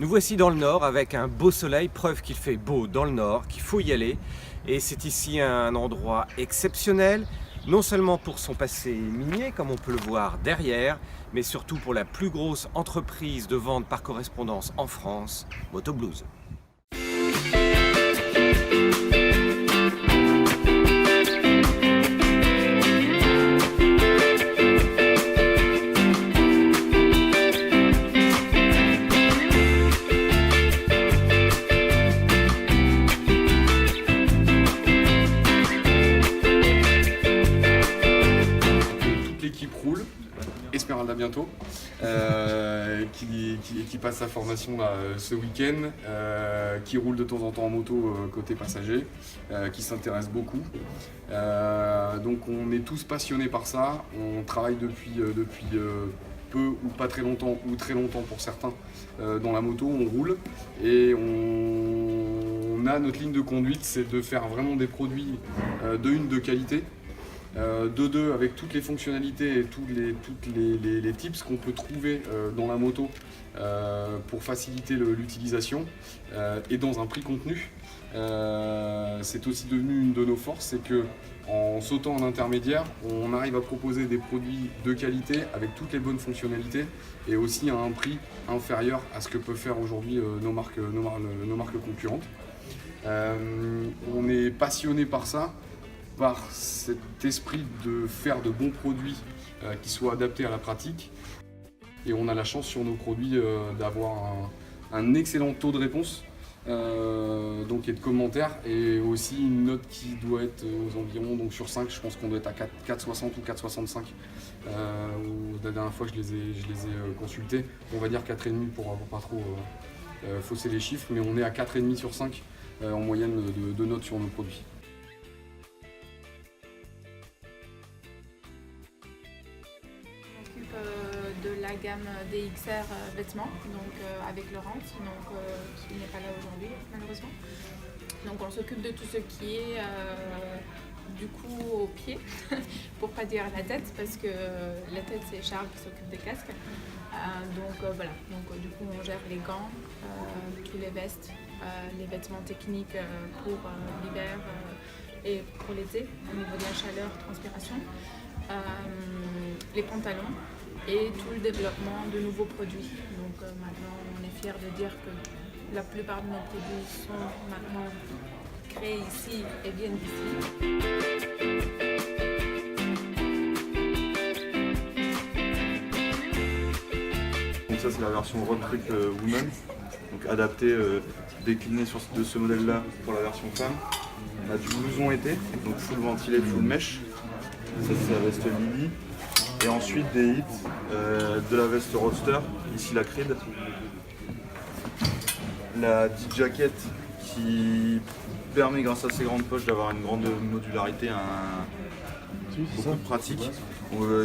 Nous voici dans le nord avec un beau soleil, preuve qu'il fait beau dans le nord, qu'il faut y aller. Et c'est ici un endroit exceptionnel, non seulement pour son passé minier, comme on peut le voir derrière, mais surtout pour la plus grosse entreprise de vente par correspondance en France, Motoblues. Roule, Esmeralda bientôt, qui passe sa formation là, ce week-end, qui roule de temps en temps en moto côté passager, qui s'intéresse beaucoup. Donc on est tous passionnés par ça, on travaille depuis peu ou pas très longtemps, ou très longtemps pour certains, dans la moto, on roule et on a notre ligne de conduite, c'est de faire vraiment des produits de qualité. De deux, avec toutes les fonctionnalités et toutes les tips qu'on peut trouver dans la moto pour faciliter l'utilisation et dans un prix contenu. C'est aussi devenu une de nos forces, c'est que en sautant en intermédiaire, on arrive à proposer des produits de qualité avec toutes les bonnes fonctionnalités et aussi à un prix inférieur à ce que peuvent faire aujourd'hui nos marques concurrentes. On est passionné par ça, par cet esprit de faire de bons produits qui soient adaptés à la pratique. Et on a la chance sur nos produits d'avoir un excellent taux de réponse donc, et de commentaires, et aussi une note qui doit être aux environs, donc sur 5, je pense qu'on doit être à 4,60 ou 4,65. La dernière fois que je les ai consultés, on va dire 4,5 pour pas trop fausser les chiffres, mais on est à 4,5 sur 5 en moyenne de notes sur nos produits. De la gamme DXR vêtements, donc avec Laurence, donc, qui n'est pas là aujourd'hui malheureusement. Donc on s'occupe de tout ce qui est du coup au pied, pour pas dire la tête, parce que la tête c'est Charles qui s'occupe des casques. Voilà, donc du coup on gère les gants, tous les vestes, les vêtements techniques pour l'hiver et pour l'été, au niveau de la chaleur, transpiration, les pantalons et tout le développement de nouveaux produits. Donc maintenant on est fiers de dire que la plupart de nos produits sont maintenant créés ici et viennent d'ici. Donc ça c'est la version Road Trip Woman, donc adaptée, déclinée de ce modèle là pour la version femme. On a du blouson été, donc full ventilé, full mesh. Ça c'est la veste Lily. Et ensuite des hits, de la veste Roadster, ici la Creed. La petite jaquette qui permet grâce à ses grandes poches d'avoir une grande modularité, beaucoup de pratique.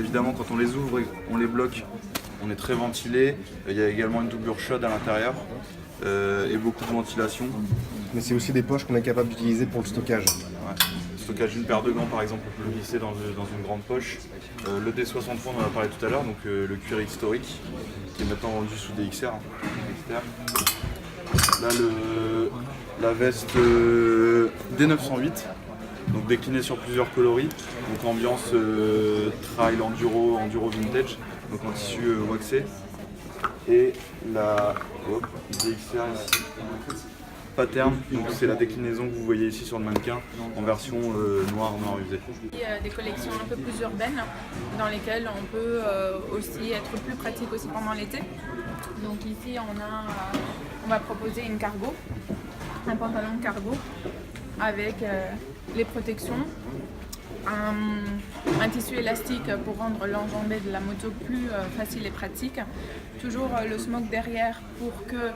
Évidemment quand on les ouvre et on les bloque, on est très ventilé. Il y a également une doublure chaude à l'intérieur et beaucoup de ventilation. Mais c'est aussi des poches qu'on est capable d'utiliser pour le stockage. Ouais. Stockage d'une paire de gants par exemple, on peut le glisser dans une grande poche. Le D60 on en a parlé tout à l'heure, donc le cuir historique qui est maintenant vendu sous DXR. Là la veste D908, donc déclinée sur plusieurs coloris, donc ambiance trail, enduro vintage, donc en tissu waxé. Et la DXR ici. Pattern, donc c'est la déclinaison que vous voyez ici sur le mannequin en version noir usé. Des collections un peu plus urbaines dans lesquelles on peut aussi être plus pratique aussi pendant l'été. Donc ici on va proposer une cargo, un pantalon cargo avec les protections, un tissu élastique pour rendre l'enjambée de la moto plus facile et pratique. Toujours le smoke derrière pour que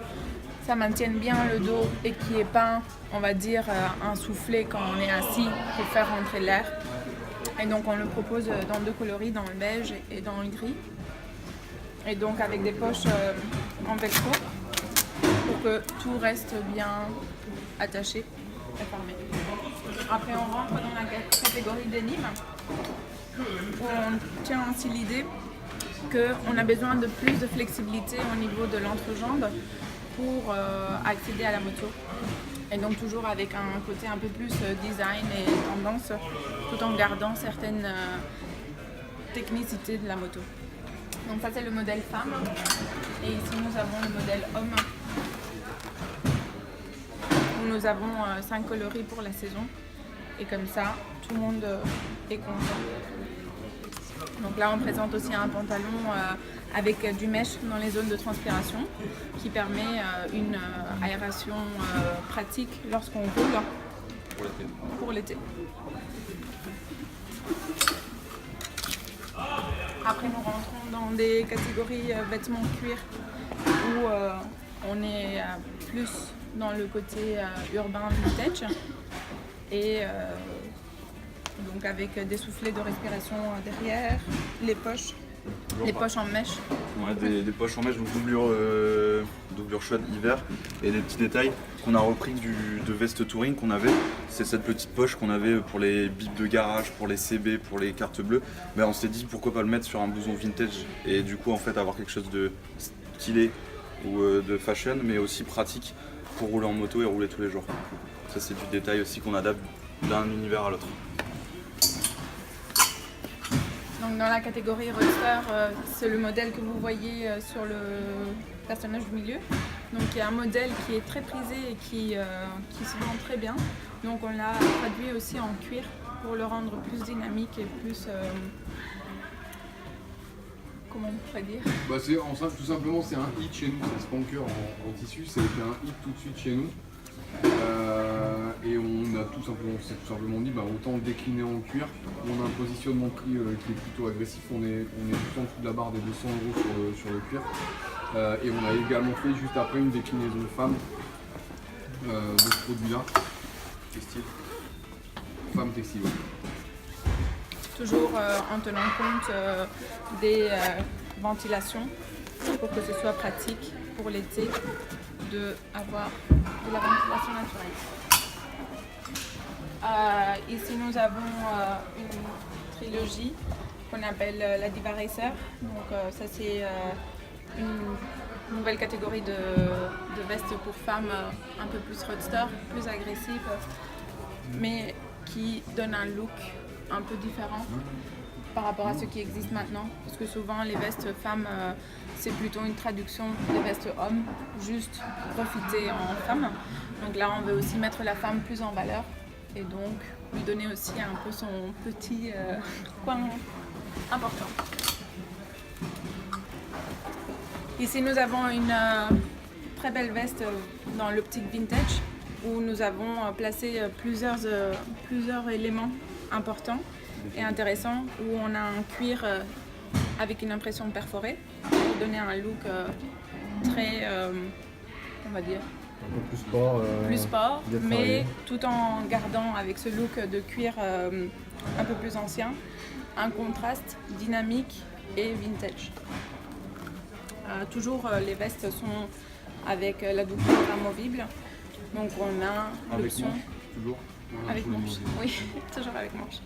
ça maintienne bien le dos et qu'il n'y ait pas, on va dire, un soufflet quand on est assis pour faire rentrer l'air. Et donc on le propose dans deux coloris, dans le beige et dans le gris. Et donc avec des poches en velcro pour que tout reste bien attaché et fermé. Après on rentre dans la catégorie denim où on tient aussi l'idée qu'on a besoin de plus de flexibilité au niveau de l'entrejambe pour accéder à la moto. Et donc toujours avec un côté un peu plus design et tendance, tout en gardant certaines technicités de la moto. Donc ça c'est le modèle femme. Et ici nous avons le modèle homme. Où nous avons 5 coloris pour la saison. Et comme ça, tout le monde est content. Donc là on présente aussi un pantalon avec du mesh dans les zones de transpiration qui permet une aération pratique lorsqu'on roule pour l'été. Après nous rentrons dans des catégories vêtements cuir où on est plus dans le côté urbain vintage et donc avec des soufflets de respiration derrière, les poches en mèche. Ouais, des poches en mèche, donc doublure chaude hiver et des petits détails qu'on a repris de veste touring qu'on avait. C'est cette petite poche qu'on avait pour les bips de garage, pour les CB, pour les cartes bleues. Ben, on s'est dit pourquoi pas le mettre sur un blouson vintage et du coup en fait avoir quelque chose de stylé ou de fashion mais aussi pratique pour rouler en moto et rouler tous les jours. Ça c'est du détail aussi qu'on adapte d'un univers à l'autre. Donc dans la catégorie roadster, c'est le modèle que vous voyez sur le personnage du milieu. Donc il y a un modèle qui est très prisé et qui se vend très bien. Donc on l'a traduit aussi en cuir pour le rendre plus dynamique et plus... comment on pourrait dire Tout simplement c'est un hit chez nous, c'est un spanker en tissu, c'est un hit tout de suite chez nous. Et on a tout simplement dit autant le décliner en cuir. On a un positionnement de prix qui est plutôt agressif, on est tout en dessous de la barre des 200 € sur le cuir. Et on a également fait juste après une déclinaison femme de ce produit-là. Textile. Femme textile. Toujours en tenant compte des ventilations pour que ce soit pratique pour l'été d'avoir de la ventilation naturelle. Ici nous avons une trilogie qu'on appelle la Diva Racer. Donc ça c'est une nouvelle catégorie de vestes pour femmes un peu plus roadster, plus agressive, mais qui donne un look un peu différent par rapport à ce qui existe maintenant. Parce que souvent les vestes femmes c'est plutôt une traduction des vestes hommes, juste profiter en femme. Donc là on veut aussi mettre la femme plus en valeur et donc lui donner aussi un peu son petit coin important. Ici nous avons une très belle veste dans l'optique vintage où nous avons placé plusieurs éléments importants et intéressants où on a un cuir avec une impression perforée pour donner un look très, on va dire, Un peu plus sport, bien mais travaillé. tout en gardant avec ce look de cuir un peu plus ancien, un contraste dynamique et vintage. Toujours les vestes sont avec la doublure amovible, donc on a l'option Toujours. avec manche. Oui, toujours avec manche.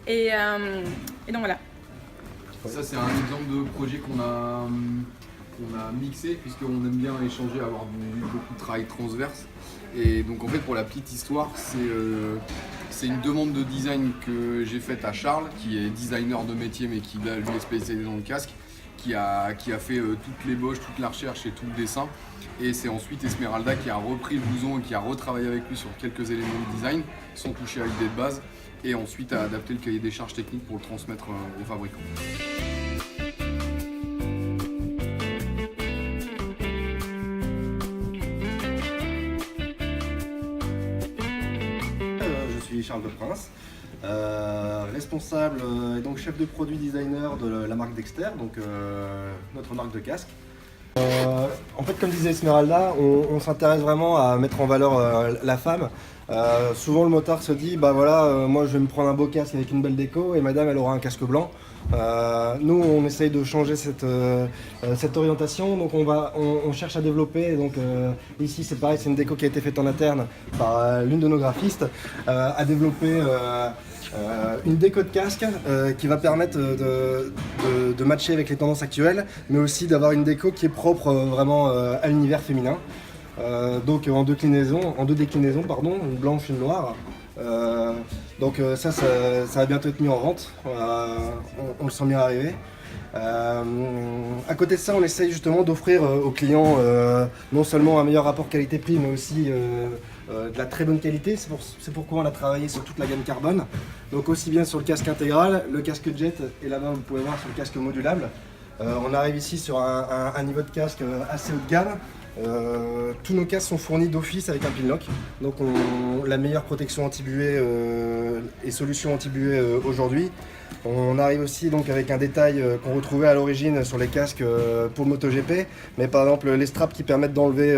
Et donc voilà. Ça c'est un exemple de projet qu'on a mixé puisqu'on aime bien échanger, avoir beaucoup de travail transverse. Et donc en fait pour la petite histoire, c'est une demande de design que j'ai faite à Charles, qui est designer de métier mais qui lui est spécialisé dans le casque, qui a fait toutes les boches, toute la recherche et tout le dessin. Et c'est ensuite Esmeralda qui a repris le blouson et qui a retravaillé avec lui sur quelques éléments de design, sans toucher à l'idée de base, et ensuite a adapté le cahier des charges techniques pour le transmettre aux fabricants. Je suis Charles de Prince, responsable et donc chef de produit designer de la marque Dexter, donc notre marque de casque. En fait, comme disait Esmeralda, on s'intéresse vraiment à mettre en valeur la femme Souvent le motard se dit bah voilà, moi je vais me prendre un beau casque avec une belle déco et madame elle aura un casque blanc. Nous on essaye de changer cette orientation, donc on cherche à développer. Donc ici c'est pareil, c'est une déco qui a été faite en interne par l'une de nos graphistes, à développer une déco de casque qui va permettre de matcher avec les tendances actuelles, mais aussi d'avoir une déco qui est propre vraiment à l'univers féminin. Donc en deux déclinaisons, une blanche et une noire. Donc ça va bientôt être mis en vente, on le sent bien arriver. À côté de ça, on essaye justement d'offrir aux clients non seulement un meilleur rapport qualité-prix, mais aussi de la très bonne qualité. C'est pourquoi on a travaillé sur toute la gamme carbone. Donc aussi bien sur le casque intégral, le casque jet, et là-bas vous pouvez voir sur le casque modulable. On arrive ici sur un niveau de casque assez haut de gamme. Tous nos casques sont fournis d'office avec un pinlock, donc la meilleure protection anti-buée et solution anti-buée aujourd'hui. On arrive aussi donc avec un détail qu'on retrouvait à l'origine sur les casques pour le MotoGP, mais par exemple les straps qui permettent d'enlever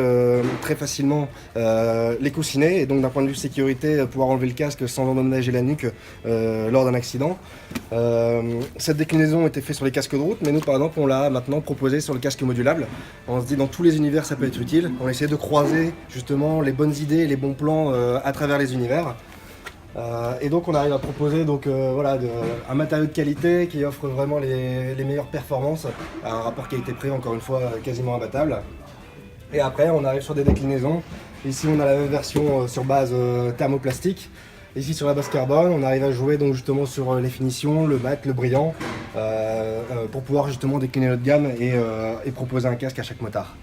très facilement les coussinets, et donc d'un point de vue sécurité, pouvoir enlever le casque sans endommager la nuque lors d'un accident. Cette déclinaison était faite sur les casques de route, mais nous par exemple on l'a maintenant proposé sur le casque modulable. On se dit dans tous les univers ça peut être utile. On essaie de croiser justement les bonnes idées et les bons plans à travers les univers. Et donc on arrive à proposer un matériau de qualité qui offre vraiment les meilleures performances, à un rapport qualité-prix encore une fois quasiment imbattable. Et après on arrive sur des déclinaisons. Ici on a la version sur base thermoplastique. Ici sur la base carbone, on arrive à jouer donc justement sur les finitions, le mat, le brillant, pour pouvoir justement décliner notre gamme et proposer un casque à chaque motard.